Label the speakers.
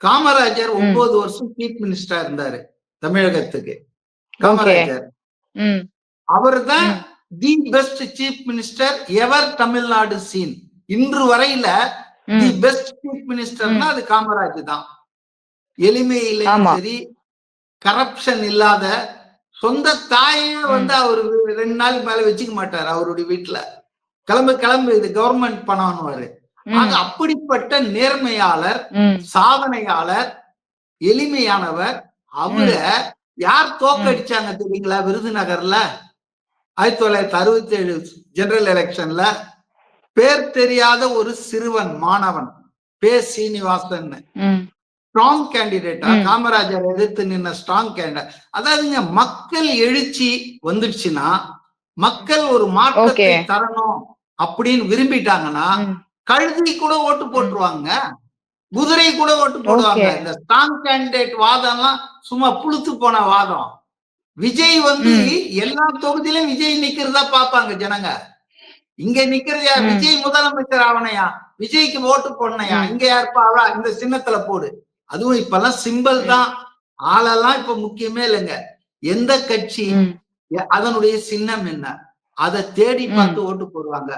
Speaker 1: காமராஜர்
Speaker 2: ம்.
Speaker 1: 9 வருஷம் சீஃப் மினிஸ்டரா இருந்தாரு தமிழகத்துக்கு.
Speaker 2: ஓகே.
Speaker 1: காமராஜர்
Speaker 2: ம்.
Speaker 1: அவர்தான்
Speaker 2: ம்.
Speaker 1: The best chief minister ever Tamil Nadu seen. இன்று வரையில தி
Speaker 2: ம்.
Speaker 1: பெஸ்ட் சீஃப் மினிஸ்டர்னா
Speaker 2: ம்.
Speaker 1: அது காமராஜ் தான். எளிமையிலையும்
Speaker 2: ஆமா.
Speaker 1: சரி, கரப்ஷன் இல்லாத, சொந்த தாயே
Speaker 2: ம்.
Speaker 1: அவரு 2 நாளுக்கு மேல வச்சுக்க மாட்டாரு அவருடைய வீட்டுல. கிளம்பு இது கவர்மெண்ட் பணம்னுவாரு. ஆக
Speaker 2: ம்.
Speaker 1: அப்படிப்பட்ட நேர்மையாளர்,
Speaker 2: ம்.
Speaker 1: சாதனையாளர், எளிமையானவர். அவர
Speaker 2: ம்.
Speaker 1: யார்
Speaker 2: ம்.
Speaker 1: தோக்கடிச்சாங்க தெரியுங்களா? விருதுநகர்ல 1967 ஜெனரல் எலெக்ஷன்ல பேர் தெரியாத ஒரு சிறுவன், மாணவன், பேர் சீனிவாசன்.
Speaker 2: ம்.
Speaker 1: ஸ்ட்ராங் கேண்டிடேட்டா
Speaker 2: ம்.
Speaker 1: காமராஜர் எதிர்த்து நின்ன ஸ்ட்ராங் கேண்டிடேட். அதாவதுங்க, மக்கள் எழுச்சி வந்துடுச்சுன்னா, மக்கள் ஒரு
Speaker 2: ஓகே.
Speaker 1: மாற்றத்தை தரணும் அப்படின்னு விரும்பிட்டாங்கன்னா,
Speaker 2: ம்.
Speaker 1: கழுதை கூட ஓட்டு
Speaker 2: ம்.
Speaker 1: போட்டுருவாங்க, குதிரை கூட ஓட்டு போடுவாங்க.
Speaker 2: ஓகே.
Speaker 1: இந்த ஸ்ட்ராங் கேண்டிடேட் வாதம்லாம் சும்மா புளுத்து போன வாதம். விஜய்
Speaker 2: ம்.
Speaker 1: எல்லா தொகுதியிலும் விஜய் நிக்கிறதா பாப்பாங்க ஜனங்க. இங்க நிக்கிறது யார்?
Speaker 2: ம்.
Speaker 1: விஜய் முதலமைச்சர் ஆவணையா, விஜய்க்கு ஓட்டு போடணையா,
Speaker 2: ம்.
Speaker 1: இங்க யாருப்பா அவா, இந்த சின்னத்துல போடு. அதுவும் இப்பெல்லாம் சிம்பிள்
Speaker 2: ம்.
Speaker 1: தான், ஆளெல்லாம் இப்ப முக்கியமே இல்லைங்க. எந்த கட்சி,
Speaker 2: ம்.
Speaker 1: அதனுடைய சின்னம் என்ன, அதை தேடி
Speaker 2: ம்.
Speaker 1: பார்த்து ஓட்டு போடுவாங்க.